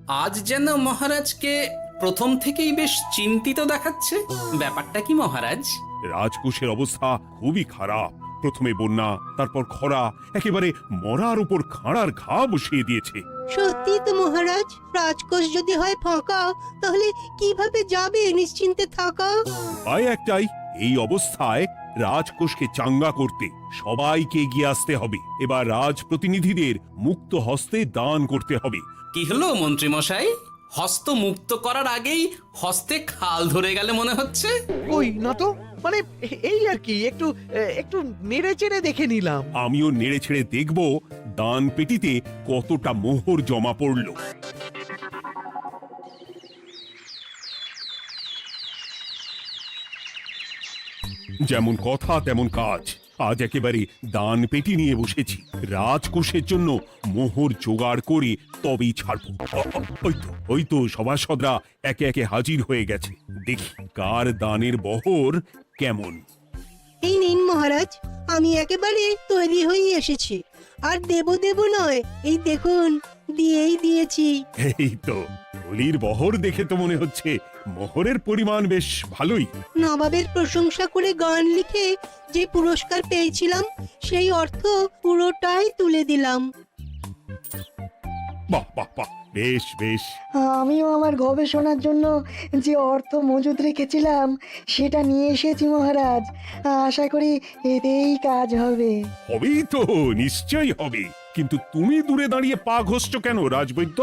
আজ যেন মহারাজকে প্রথম থেকেই বেশ চিন্তিত দেখাচ্ছে। ব্যাপারটা কি মহারাজ? রাজকোষের অবস্থা খুবই খারাপ। প্রথমে বন্যা, তারপর খরা, একেবারে মরার উপর খাঁড়ার ঘা বসিয়ে দিয়েছে। সত্যি তো মহারাজ, রাজকোষ যদি হয় ফাঁকা, তাহলে কিভাবে যাবে নিশ্চিন্তে থাকা? উপায় একটাই, এই অবস্থায় রাজকোষকে চাঙ্গা করতে সবাইকে এগিয়ে আসতে হবে। এবার রাজপ্রতিনিধিদের মুক্ত হস্তে দান করতে হবে। কি হলো মন্ত্রী মশাই, হস্ত মুক্ত করার আগেই হস্তে খাল ধরে গেলে মনে হচ্ছে। ওই না তো, মানে এই আর কি, একটু একটু নেড়ে চেড়ে দেখে নিলাম। আমিও নেড়ে ছেড়ে দেখব দান পেটিতে কতটা মোহর জমা পড়ল। যেমন কথা তেমন কাজ। আজ একেবারে দান পেটি নিয়ে বসেছি। রাজকোষের জন্য মোহর জোগাড় করে তবেই ছাড়বো। ওই তো সভাসদরা একে একে হাজির হয়ে গেছে। দেখি কার দানের বহর কেমন। এই নিন মহারাজ, আমি একেবারে তৈরি হয়ে এসেছি। আর দেব দেব নয়, এই দেখুন দিয়েই দিয়েছি। এই তো থলির বহর দেখে তো মনে হচ্ছে মোহরের পরিমাণ বেশ ভালোই। নবাবের প্রশংসা করে গান লিখে যে পুরস্কার পেয়েছিলাম, সেই অর্থ পুরোটাই তুলে দিলাম। বাহ বাহ বাহ, বেশ বেশ। আমিও আমার গবেষণার জন্য যে অর্থ মজুদ রেখেছিলাম সেটা নিয়ে এসেছি মহারাজ। আশা করি এতেই কাজ হবে। হবেই তো, নিশ্চয়ই হবে। কিন্তু তুমি দূরে দাঁড়িয়ে পা ঘষছো কেন রাজবৈদ্য?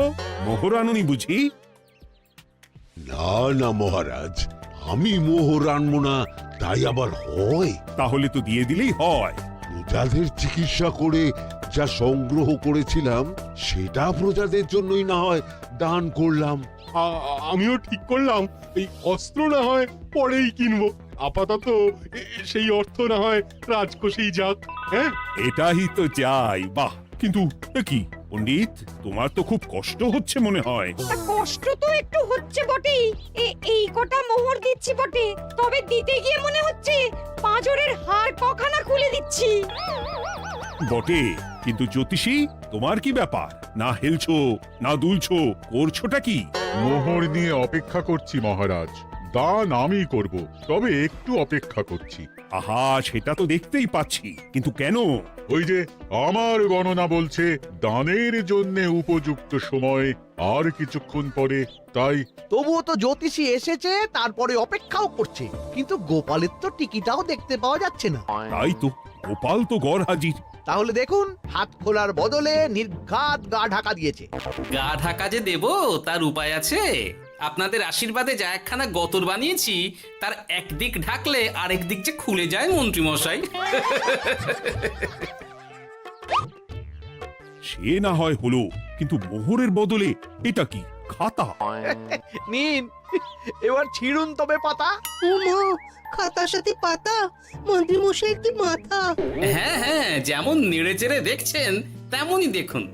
মোহর আনুনি বুঝি? না না মহারাজ, আমি মোহর আনবো না তাই আবার হয়? তাহলে তো দিয়ে দিলেই হয়। প্রজাদের চিকিৎসা করে যা সংগ্রহ করেছিলাম সেটা প্রজাদের জন্যই না হয় দান করলাম। আমিও ঠিক করলাম এই অস্ত্র না হয় পরেই কিনবো, আপাতত সেই অর্থ না হয় রাজকোষেই যাক। হ্যাঁ, এটাই তো চাই। বাহ, কিন্তু এ কি পণ্ডিত, তোমার তো খুব কষ্ট হচ্ছে মনে হয়। তা কষ্ট তো একটু হচ্ছে বটেই। এই কটা মোহর দিচ্ছি বটে, তবে দিতে গিয়ে মনে হচ্ছে পাঁজরের হাড় কখানা খুলে দিচ্ছি। বটে, কিন্তু জ্যোতিষী তোমার কি ব্যাপার? না হেলছো না দুলছো, করছোটা কি? মোহর নিয়ে অপেক্ষা করছি মহারাজ, দান আমি করব, তবে একটু অপেক্ষা করছি। আহা, সেটা তো দেখতেই পাচ্ছি, কিন্তু কেন? ওই যে আমার গণনা বলছে দানের জন্য উপযুক্ত সময় আর কিছুক্ষণ পরে, তাই। তবুও তো জ্যোতিষী এসেছে, তারপরে অপেক্ষাও করছে, কিন্তু গোপালের তো টিকিটাও দেখতে পাওয়া যাচ্ছে না। তাই তো, গোপাল তো গড় হাজির। তাহলে দেখুন, হাত খোলার বদলে নির্ঘাত গা ঢাকা দিয়েছে। গা ঢাকা যে দেব তার উপায় আছে। আপনাদের আশীর্বাদে যা একখানা গতর বানিয়েছি, তার একদিক ঢাকলে আরেক দিক যে খুলে যায় মন্ত্রী মশাই। সে না হয় হলো, কিন্তু মোহরের বদলে এটা কি? খাতা? নিন, এবার ছিড়ুন তবে পাতা। উমা, খাতার সাথে পাতা, মন্ত্রী মশাইয়ের কি মাথা! হ্যাঁ হ্যাঁ, যেমন নেড়ে চেড়ে দেখছেন তেমনই দেখুন,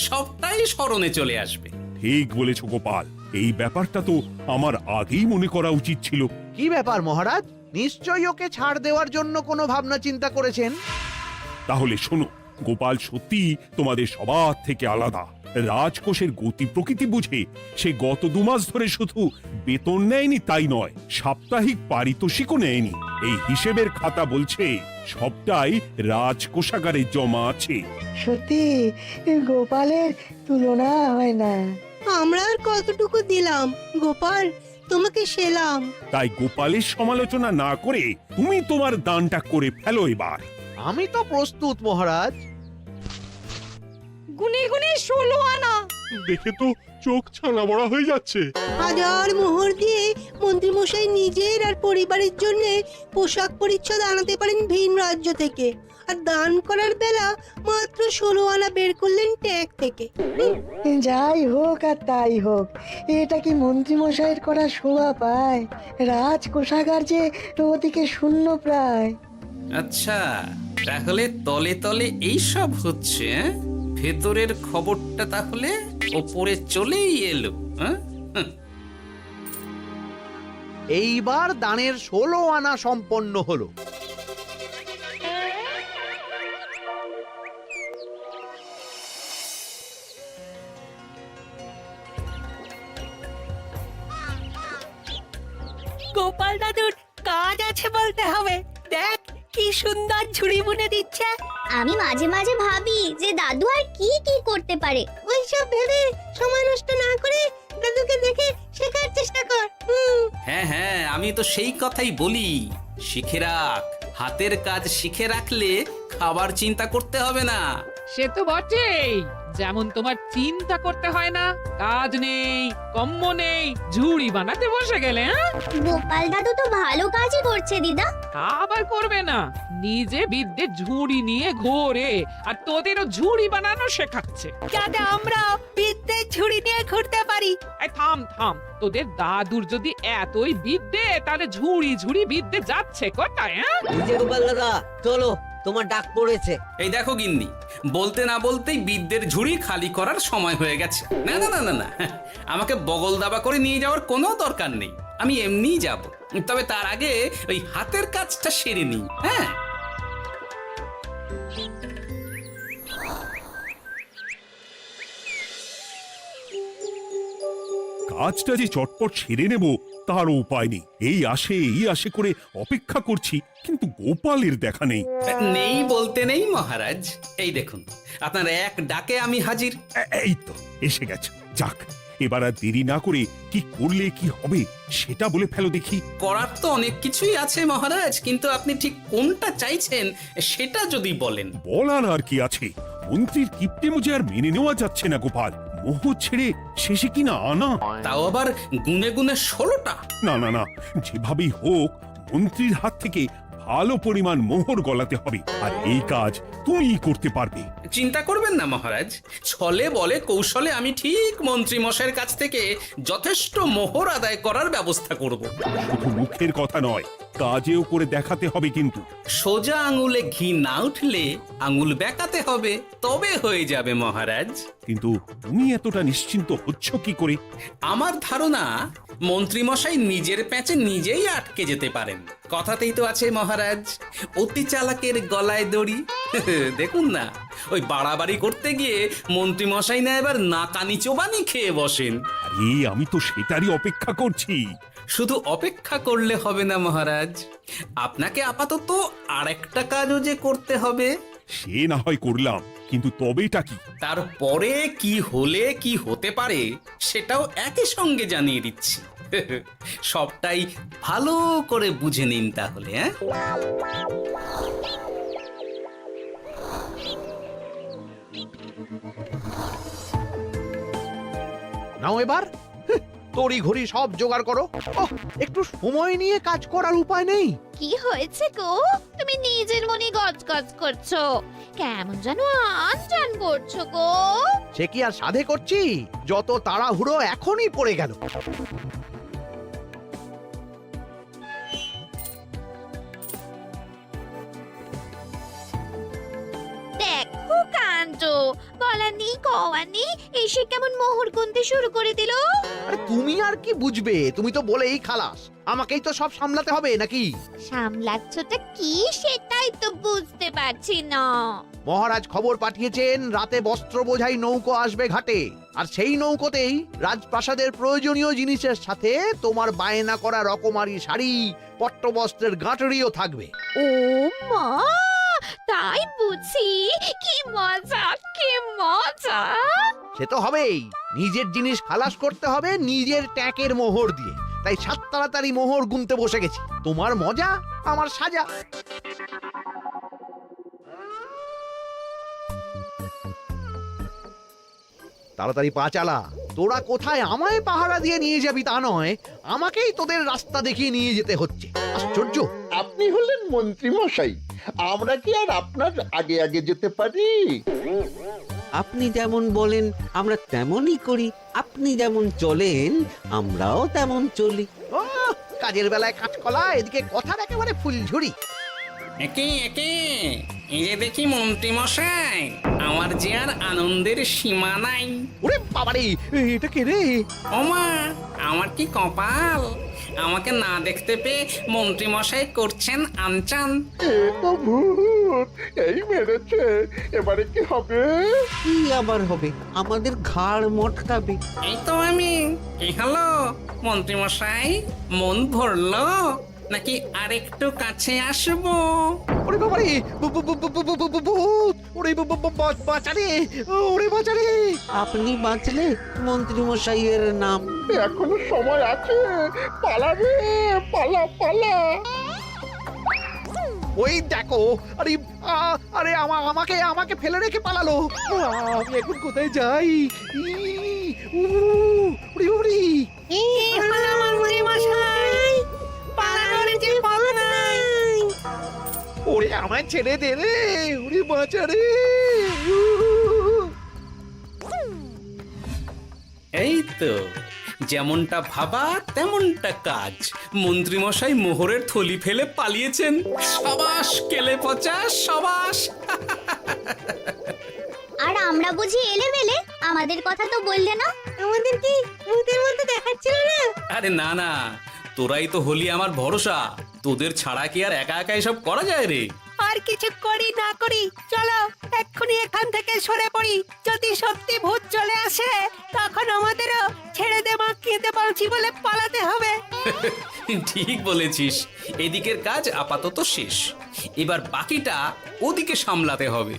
সবটাই স্মরণে চলে আসবে। ঠিক বলেছ গোপাল, এই ব্যাপারটা তো আমার আগেই মনে করা উচিত ছিল। কি ব্যাপার মহারাজ, নিশ্চয়ই ওকে ছাড় দেওয়ার জন্য কোনো ভাবনা চিন্তা করেছেন। তাহলে শোনো, গোপাল সত্যি তোমাদের সবার থেকে আলাদা। রাজকোষের গতি প্রকৃতি বুঝে সে গত 2 মাস ধরে শুধু বেতন নেয়নি তাই নয়, সাপ্তাহিক পারিতোষিকও নেয়নি। এই হিসেবের খাতা বলছে সবটাই রাজকোষাগারে জমা আছে। সত্যি গোপালের তুলনা হয় না। আমরা আর কতটুকু দিলাম গোপাল, তোমাকে সেলাম। তাই গোপালের সমালোচনা না করে তুমি তোমার দানটা করে ফেলো এবার। আমি তো প্রস্তুত মহারাজ। গুনে গুনে 16 আনা। দেখে তো চোখ ছানা বড়া হয়ে যাচ্ছে। হাজার মোহর দিয়ে মন্ত্রী মশাই নিজের আর পরিবারের জন্য পোশাক পরিচ্ছদ আনাতে পারেন ভিন রাজ্য থেকে, আর দান করার বেলা মাত্র 16 আনা বের করলেন ট্যাগ থেকে। যাই হোক আর তাই হোক, এটা কি মন্ত্রীমশাইয়ের করা শোভা পায়? রাজকোষাগার যে ওদিকে শূন্য প্রায়। আচ্ছা, তাহলে তলে তলে এই সব হচ্ছে, হ্যাঁ? ভেতরের খবরটা তাহলে ওপরে চলেই এলো, হ্যাঁ? এইবার দানের 16 আনা সম্পন্ন হলো। গোপাল দাদুর কাজ আছে বলতে হবে। দেখ কি সুন্দর ঝুড়ি বুনে দিচ্ছে। আমি মাঝে মাঝে ভাবি যে দাদু আর কি কি করতে পারে। ওইসব ভেবে সময় নষ্ট না করে দাদুকে দেখে শেখার চেষ্টা কর। হ্যাঁ হ্যাঁ, আমি তো সেই কথাই বলি, শিখে রাখ। হাতের কাজ শিখে রাখলে খাবার চিন্তা করতে হবে না। সে তো বটেই, যেমন তোমার চিন্তা করতে হয় না, কাজ নেই, কম্ম নেই, ঝুড়ি বানাতে বসে গেলে। হ্যাঁ, গোপাল দাদু তো ভালো কাজই করছে দিদা। তা আবার করবে না, নিজে বিদ্যে ঝুড়ি নিয়ে ঘোরে আর তোদেরও ঝুড়ি বানানো শেখাচ্ছে। যাতে আমরা বিদ্যে ঝুড়ি নিয়ে ঘুরতে পারি। এই থাম থাম, তোদের দাদুর যদি এতই বিদ্যে, তাহলে ঝুড়ি ঝুড়ি বিদ্যে যাচ্ছে কোথায়? হ্যাঁ, গোপাল দাদা চলো, তোমার ডাক পড়েছে। এই দেখো গিন্নি, বলতে না বলতেই বিদ্যের ঝুড়ি খালি করার সময় হয়ে গেছে। না না না না না, আমাকে বগল দাবা করে নিয়ে যাওয়ার কোনো দরকার নেই, আমি এমনিই যাব। তবে তার আগে ওই হাতের কাজটা সেরে নিই। হ্যাঁ, কাজটা যে চটপট সেরে নেব তারও উপায় নেই। এই আসে করে অপেক্ষা করছি, কিন্তু গোপালের দেখা নেই। নেই বলতে নেই মহারাজ, এই দেখুন আপনার এক ডাকে আমি হাজির। এই তো এসে গেছে। যাক, এবার আর দেরি না করে কি করলে কি হবে সেটা বলে ফেলো দেখি। করার তো অনেক কিছুই আছে মহারাজ, কিন্তু আপনি ঠিক কোনটা চাইছেন সেটা যদি বলেন। বলার আর কি আছে, মন্ত্রীর কিপ্টে মুজে আর মেনে নেওয়া যাচ্ছে না গোপাল। মোহ ছেড়ে শেষে কিনা আনা, তাও আবার গুনে গুনে 16টা। না না না, যেভাবেই হোক মন্ত্রীর হাত থেকে ভালো পরিমাণ মোহর গলাতে হবে, আর এই কাজ তুমিই করতে পারবে। চিন্তা করবেন না মহারাজ, ছলে বলে কৌশলে আমি ঠিক মন্ত্রী মশাইয়ের কাছ থেকে যথেষ্ট মোহর আদায় করার ব্যবস্থা করব। শুধু মুখের কথা নয়, কাজেও করে দেখাতে হবে কিন্তু। সোজা আঙুলে ঘি না উঠলে আঙুল বেঁকাতে হবে, তবে হয়ে যাবে মহারাজ। কিন্তু তুমি এতটা নিশ্চিন্ত হচ্ছ কি করে? আমার ধারণা মন্ত্রী মশাই নিজের প্যাঁচে নিজেই আটকে যেতে পারেন। কথাতেই তো আছে মহারাজ, অতি চালাকের গলায় দড়ি। দেখুন না, ওই বাড়াবাড়ি করতে গিয়ে মন্ত্রী মশাই না এবার নাকানি চোবানি খেয়ে বসেন। আরে আমি তো সেটারই অপেক্ষা করছি। শুধু অপেক্ষা করলে হবে না মহারাজ, আপনাকে আপাতত আরেকটা কাজও যে করতে হবে। সে না হয় করলাম, কিন্তু তবেটা কি? তারপরে কি হলে কি হতে পারে সেটাও একই সঙ্গে জানিয়ে দিচ্ছি। সবটাই ভালো করে বুঝে নিন তাহলে। হ্যাঁ, নাও এবার তড়ি ঘড়ি সব জোগাড় করো। ওহ, একটু সময় নিয়ে কাজ করার উপায় নেই? কি হয়েছে গো, তুমি নিজের মনে গজগজ করছো, কেমন যেন আনজান করছো গো। সে কি আর সাধে করছি, যত তাড়াহুড়ো এখনই পড়ে গেল। দেখো কাণ্ড, বলা নেই কওয়া নেই, এসে কেমন মোহর গুনতে শুরু করে দিল। আরে তুমি আর কি বুঝবে, তুমি তো বলেই খালাস, আমাকেই তো সব সামলাতে হবে নাকি? সামলাচ্ছটা কি সেটাই তো বুঝতে পারছি না। মহারাজ খবর পাঠিয়েছেন রাতে বস্ত্র বোঝাই নৌকো আসবে ঘাটে, আর সেই নৌকোতেই রাজপ্রাসাদের প্রয়োজনীয় জিনিসের সাথে তোমার বায়না করা রকমারি শাড়ি, পট্টবস্ত্রের গাঁটরিও থাকবে। ও মা, তাই বুঝি, কি মজা কি মজা। সে তো হবেই, নিজের জিনিস খালাস করতে হবে নিজের ট্যাঁকের মোহর দিয়ে, তাই সাত তাড়াতাড়ি মোহর গুনতে বসে গেছি। তোমার মজা আমার সাজা। তাড়াতাড়ি পা চালা, তোরা কোথায় আমায় পাহারা দিয়ে নিয়ে যাবি তা নয়, আমাকেই তোদের রাস্তা দেখিয়ে নিয়ে যেতে হচ্ছে। আশ্চর্য! আপনি হলেন মন্ত্রী মশাই, আমরা কি আর আপনার আগে আগে যেতে পারি? আপনি যেমন বলেন আমরা তেমনই করি, আপনি যেমন চলেন আমরাও তেমন চলি। ও, কাজের বেলায় কাঁচকলা, এদিকে কথার একেবারে ফুলঝুরি। একে একে এই যে দেখি মন্ত্রী মশাই, আমার যে আর আনন্দের সীমা নাই। ওরে বাবারে, এটা কে রে? ওমা, আমার কি কপাল! আমাকে না দেখতে পেয়ে মন্ত্রী মশাই করছেন আনচান। এ তো ভূত, এই মেরেছে, এবারে কি হবে? কি আবার হবে? আমাদের ঘাড় মটকাবে। এই তো আমি। কি হলো মন্ত্রী মশাই, মন ভরলো নাকি আরেকটু কাছে আসবো? ওরে বাবারে, ভূত! ওরে বাঁচারে, ওরে বাঁচারে! আপনি বাঁচলে মন্ত্রী মশাইয়ের নাম। এখনো সময় আছে, পালাবে, পালা পালা। ওই দেখো, আরে আরে আমাকে আমাকে ফেলে রেখে পালালো। আমি এখন কোথায় যাই? উড়ি উড়ি। মন্ত্রী মশাই, পালানোর যে পথ নাই। ওরে আমায় ছেড়ে দে রে, উড়ি বাঁচা রে। এই তো, যেমনটা ভাবা তেমনটা কাজ। মন্ত্রী মশাই মোহরের থলি ফেলে পালিয়েছেন। সাবাস কেলে পচা, সাবাস। আর আমরা বুঝি এলেমেলে, আমাদের কথা তো বললে না। আমাদের কি ভূতের মতো দেখাচ্ছিল না? আরে না না, তোরাই তো হলি আমার ভরসা। তোদের ছাড়া কি আর একা একা এসব করা যায় রে? আর কিছু করি না করি, চলো এক্ষুনি এখান থেকে সরে পড়ি। যদি সত্যি ভূত চলে আসে, তখন আমাদেরও ছেড়ে দে মাখিয়ে বাঁচি বলে পালাতে হবে। ঠিক বলেছিস। এদিকের কাজ আপাতত শেষ, এবার বাকিটা ওদিকে সামলাতে হবে।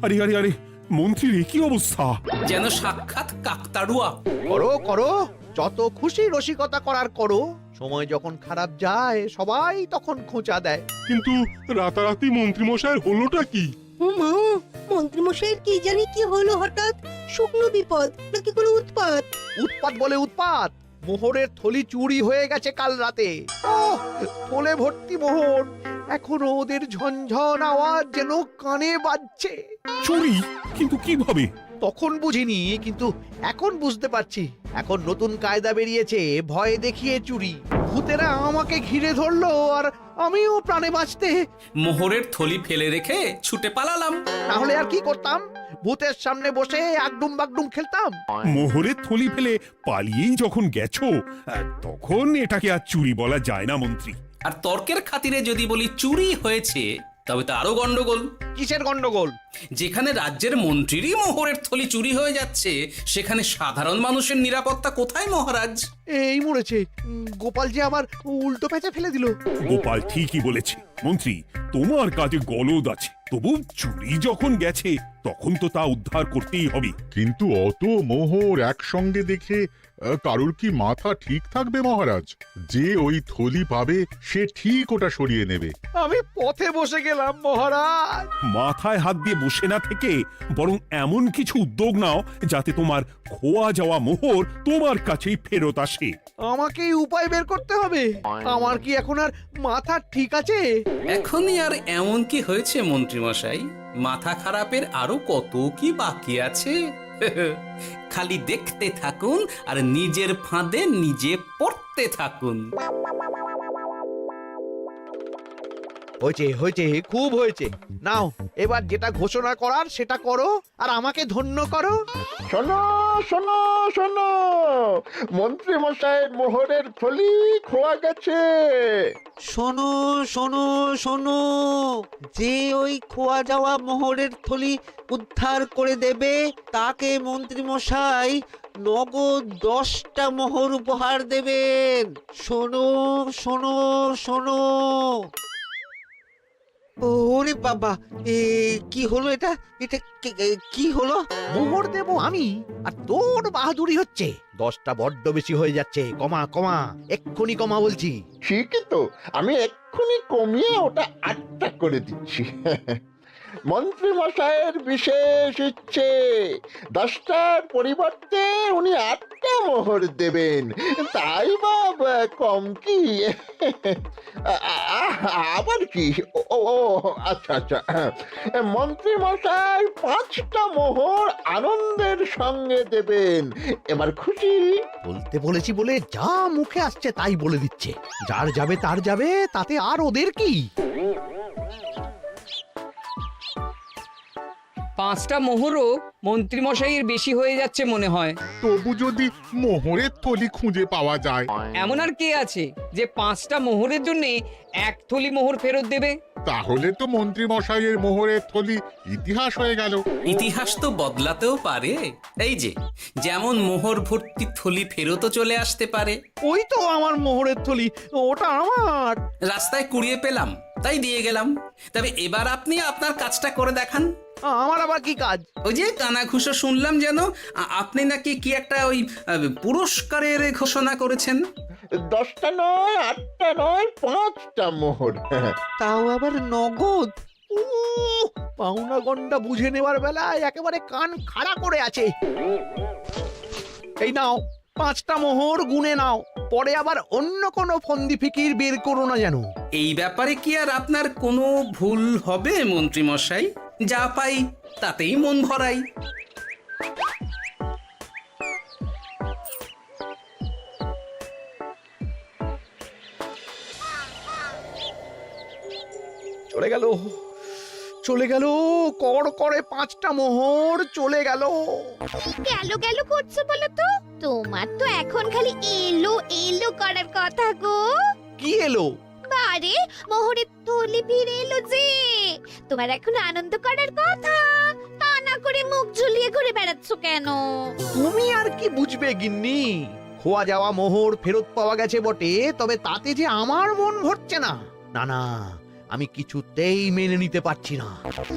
আরে আরে আরে, মন্ত্রীর কি অবস্থা! যেন সাক্ষাৎ কাকতাড়ুয়া। করো করো, যত খুশি রসিকতা করার করো। সময় যখন খারাপ যায় সবাই তখন খোঁচা দেয়। কিন্তু রাতারাতি মন্ত্রী মশাইয়ের হলোটা কি? মা, মন্ত্রী মশাইয়ের কি জানি কি হলো হঠাৎ? শুকনো বিপদ নাকি কোনো উৎপাত? উৎপাত বলে উৎপাত। মোহরের থলি চুরি হয়ে গেছে কাল রাতে। ওহ, থলে ভর্তি মোহর। এখনো ওদের ঝনঝন আওয়াজ যেন কানে বাজছে। চুরি? কিন্তু কিভাবে? তখন বুঝিনি, কিন্তু এখন বুঝতে পারছি। এখন নতুন কায়দা বেরিয়েছে, ভয় দেখিয়ে চুরি। ভূতেরা আমাকে ঘিরে ধরলো আর আমিও প্রাণে বাঁচতে মোহরের থলি ফেলে রেখে ছুটে পালালাম। না হলে আর কি করতাম? ভূতের সামনে বসে আগডুম বাগডুম খেলতাম। মোহরের থলি ফেলে পালিয়েই যখন গেছো, তখন এটাকে আর চুরি বলা যায় না মন্ত্রী। আর তর্কের খাতিরে যদি বলি চুরি হয়েছে, তবে তো আরো গন্ডগোল। কিসের গন্ডগোল? যেখানে রাজ্যের মন্ত্রীরই মোহরের থলি চুরি হয়ে যাচ্ছে, সেখানে সাধারণ মানুষের নিরাপত্তা কোথায় মহারাজ? এই মরেছে, গোপাল যে আবার উল্টো প্যাঁচে ফেলে দিল। গোপাল ঠিকই বলেছে মন্ত্রী, তোমার কাজে গলদ আছে। তবু চুরি যখন গেছে, তখন তো তা উদ্ধার করতেই হবে। কিন্তু অত মোহর একসঙ্গে দেখে কারোর কি মাথা ঠিক থাকবে মহারাজ? যে ওই থলি পাবে সে ঠিক ওটা সরিয়ে নেবে। আমি পথে বসে গেলাম মহারাজ। মাথায় হাত দিয়ে বসে না থেকে বরং এমন কিছু উদ্যোগ নাও যাতে তোমার খোয়া যাওয়া মোহর তোমার কাছেই ফেরত আসে। আমাকেই উপায় বের করতে হবে। আমার কি এখন আর মাথা ঠিক আছে? এখনই আর এমন কি হয়েছে মন্ত্রী মশাই? মাথা খারাপের আরো কত কি বাকি আছে। খালি দেখতে থাকুন আর নিজের ফাঁদে নিজে পড়তে থাকুন। হয়েছে হয়েছে, খুব হয়েছে। নাও এবার যেটা ঘোষণা করার সেটা করো আর আমাকে ধন্য করো। শোনো শোনো শোনো, মন্ত্রী মশাইয়ের মোহরের থলি খোয়া গেছে। শোনো শোনো শোনো, যে ওই খোয়া যাওয়া মোহরের থলি উদ্ধার করে দেবে, তাকে মন্ত্রী মশাই নগদ 10টা মোহর উপহার দেবেন। শোনো শোনো শোনো। ওরে বাবা, কি হলো এটা? এটা কি হলো? মোহর দেব আমি, আর তোর বাহাদুরি হচ্ছে। 10টা বড্ড বেশি হয়ে যাচ্ছে। কমা কমা, এক্ষুনি কমা বলছি। ঠিকই তো, আমি এক্ষুনি কমিয়ে ওটা 8টা করে দিচ্ছি। মন্ত্রী মশাইয়ের বিশেষ ইচ্ছে 10টার পরিবর্তে উনি 8টা মোহর দেবেন, তাই বা কম কি? আবার কি? ও আচ্ছা আচ্ছা, মন্ত্রী মশাই 5টা মোহর আনন্দের সঙ্গে দেবেন। এবার খুশি? বলতে বলেছি বলে যা মুখে আসছে তাই বলে দিচ্ছে। যার যাবে তার যাবে, তাতে আর ওদের কি? 5টা মোহরও মন্ত্রীমশাইয়ের বেশি হয়ে যাচ্ছে মনে হয়। তবু যদি মোহরের থলি খুঁজে পাওয়া যায়। এমন আর কে আছে যে 5টা মোহরের জন্য 1 থলি মোহর ফেরত দেবে? তাহলে তো মন্ত্রী মশাইয়ের মোহরের থলি ইতিহাস হয়ে গেল। ইতিহাস তো বদলাতেও পারে। এই যে যেমন মোহর ভর্তি থলি ফেরতও চলে আসতে পারে। ওই তো আমার মোহরের থলি, ওটা আমার। রাস্তায় কুড়িয়ে পেলাম তাই দিয়ে গেলাম। তবে এবার আপনি আপনার কাজটা করে দেখান। আমার আবার কি কাজ? ওই যে কানাঘুষো শুনলাম যেন আপনি নাকি কি একটা ওই পুরস্কারের ঘোষণা করেছেন। 10টা নয়, 8টা নয়, 5টা মোহর। তাও আবার নগদ। পাওনা গন্ডা বুঝে নেওয়ার বেলায় একেবারে কান খাড়া করে আছে। এই নাও 5টা মোহর, গুনে নাও। পরে আবার অন্য কোনো ফন্দি ফিকির বের করো না যেন। এই ব্যাপারে কি আর আপনার কোনো ভুল হবে মন্ত্রী মশাই? যা পাই তাতেই মন ভরাই। চলে গেল, চলে গেল, কর করে 5টা মোহর চলে গেল। গেল গেল করছো বলো তো? তোমার তো এখন খালি এলো এলো করার কথা গো। কি এলো? বারে মোহরের থলি ফিরে এলো যে। তোমার এখন আনন্দ করার কথা, তা না করে মুখ ঝুলিয়ে ঘুরে বেড়াচ্ছ কেন? তুমি আর কি বুঝবে গিন্নি? খোয়া যাওয়া মোহর ফেরত পাওয়া গেছে বটে, তবে তাতে যে আমার মন ভরছে না। না না, আমি কিছুতেই মেনে নিতে পারছি না।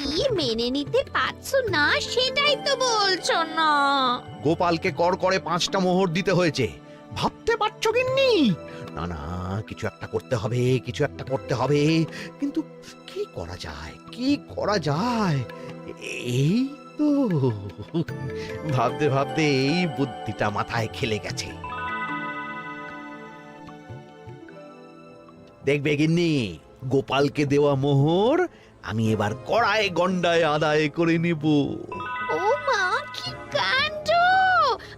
কি মেনে নিতে পারছো না সেটাই তো বলছো না। গোপালকে কর করে 5টা মোহর দিতে হয়েছে, ভাবতে পারছো গিন্নি? না না, কিছু একটা করতে হবে, কিছু একটা করতে হবে। কিন্তু কি করা যায়, কি করা যায়? এই তো ভাবতে ভাবতে এই বুদ্ধিটা মাথায় খেলে গেছে। দেখবে গিন্নি, গোপালকে দেওয়া মোহর আমি এবার কড়ায় গন্ডায় আদায় করে নিব। ও মা, কি কাণ্ড!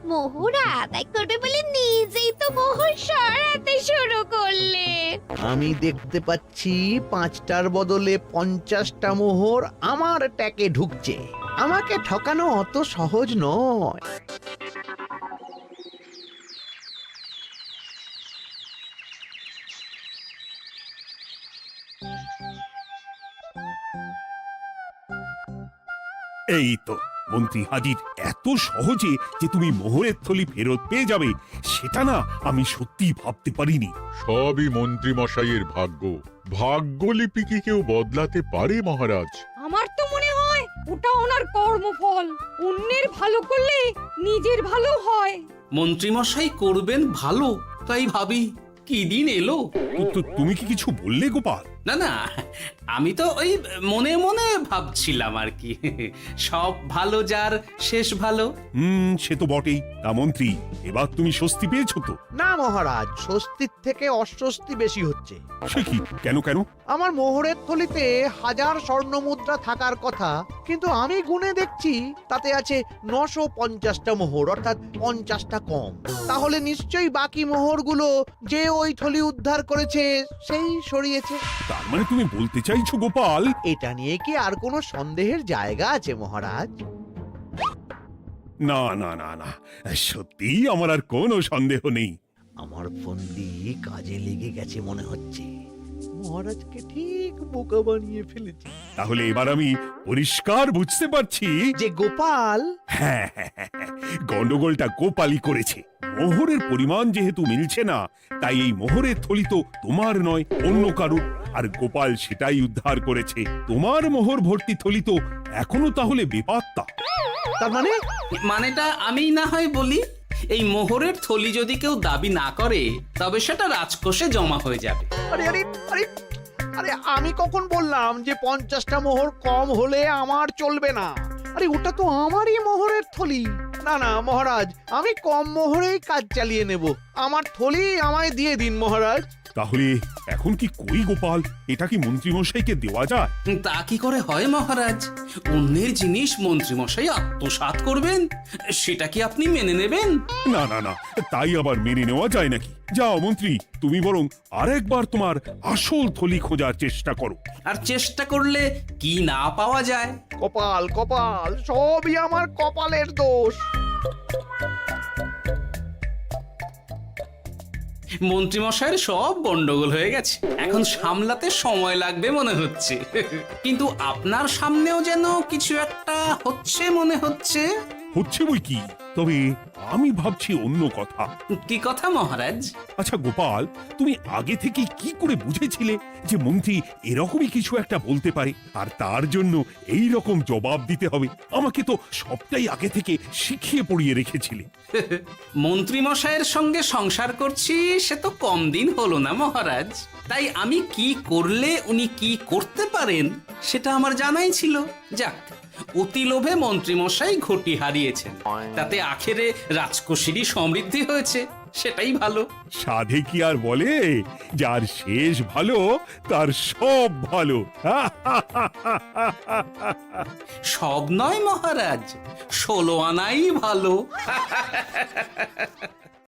মোহর আদায় করবে বলে নিজেই তো মোহর সরাতে শুরু করলে। আমি দেখতে পাচ্ছি 5টার বদলে 50টা মোহর আমার ট্যাকে ঢুকছে। আমাকে ঠকানো অত সহজ নয়। এই তো মন্ত্রী হাজির। এত সহজে যে তুমি মোহরের থলি ফেরত পেয়ে যাবে সেটা না আমি সত্যি ভাবতে পারিনি। সবই মন্ত্রী মশাইয়ের ভাগ্য। ভাগ্যলিপি কি কেউ বদলাতে পারে মহারাজ? আমার তো মনে হয় ওটা ওনার কর্মফল। অন্যের ভালো করলে নিজের ভালো হয়। মন্ত্রী মশাই করবেন ভালো, তাই ভাবি কি দিন এলো। তুমি কি কিছু বললে গোপাল? না না, আমি তো ওই মনে মনে ভাবছিলাম আর কি। সব ভালো যার শেষ ভালো। সে তো বটেই। তা মন্ত্রী, এবার তুমি স্বস্তি পেয়েছো তো? না মহারাজ, স্বস্তির থেকে অস্বস্তি বেশি হচ্ছে। সে কি? কেন কেন? আমার মোহরের থলিতে 1000 স্বর্ণ মুদ্রা থাকার কথা, কিন্তু আমি গুনে দেখছি তাতে আছে 950টা মোহর, অর্থাৎ 50টা কম। তাহলে নিশ্চয়ই বাকি মোহরগুলো যে ওই থলি উদ্ধার করেছে সেই সরিয়েছে। তার মানে তুমি বলতে চাইছো গোপাল? এটা নিয়ে কি আর কোনো সন্দেহের জায়গা আছে মহারাজ? না না না না, সত্যি আমার আর কোনো সন্দেহ নেই। আমার ফন্দি কাজে লেগে গেছে মনে হচ্ছে। মহারাজকে ঠিক বোকা বানিয়ে ফেলেছি। তাহলে এবার আমি পরিষ্কার বুঝতে পারছি যে গোপাল, হ্যাঁ, গন্ডগোলটা গোপালই করেছে। মোহরের পরিমাণ যেহেতু মিলছে না, তাই এই মোহরের থলি তো তোমার নয়, অন্য কারুর। আর গোপাল সেটাই উদ্ধার করেছে। তোমার মোহর ভর্তি থলি তো এখনো তাহলে বেপাত্তা। তার মানে? মানেটা আমি না হয় বলি। এই মোহরের থলি যদি কেউ দাবি না করে, তবে সেটা রাজকোষে জমা হয়ে যাবে। আরে আরে আরে, আরে আমি কখন বললাম যে 50টা মোহর কম হলে আমার চলবে না? আরে ওটা তো আমারই মোহরের থলি। না না মহারাজ, আমি কম মোহরেই কাজ চালিয়ে নেব। আমার থলি আমায় দিয়ে দিন মহারাজ। তাহলে এখন কি করি গোপাল? এটা কি মন্ত্রীমশাইকে দেওয়া যায়? তা কি করে হয় মহারাজ? অন্যের জিনিস মন্ত্রীমশাই আত্মসাৎ করবেন, সেটা কি আপনি মেনে নেবেন? না না না, তাই আবার মেনে নেওয়া যায় নাকি? যাও মন্ত্রী, তুমি বরং আরেকবার তোমার আসল থলি খোঁজার চেষ্টা করো। আর চেষ্টা করলে কি না পাওয়া যায়? কপাল কপাল, সবই আমার কপালের দোষ। মন্ত্রীমশাইয়ের সব গন্ডগোল হয়ে গেছে, এখন সামলাতে সময় লাগবে মনে হচ্ছে। কিন্তু আপনার সামনেও যেন কিছু একটা হচ্ছে মনে হচ্ছে। হচ্ছে বই কি, তবে আমি ভাবছি অন্য কথা। কি কথা মহারাজ? আচ্ছা গোপাল, তুমি আগে থেকে কি করে বুঝেছিলে যে মন্ত্রী এরকমই কিছু একটা বলতে পারে, আর তার জন্য এই রকম জবাব দিতে হবে? আমাকে তো সবটাই আগে থেকে শিখিয়ে পড়িয়ে রেখেছিলে। মন্ত্রীমশাইয়ের সঙ্গে সংসার করছি সে তো কম দিন হলো না মহারাজ, তাই আমি কি করলে উনি কি করতে পারেন সেটা আমার জানাই ছিল। যাক, অতি লোভে মন্ত্রীমশাই ঘটি হারিয়েছেন, তাতে আখেরে রাজকোষেরই সমৃদ্ধি হয়েছে, সেটাই ভালো। সাধে কি আর বলে, যার শেষ ভালো তার সব ভালো। সব নয় মহারাজ, 16 আনাই ভালো।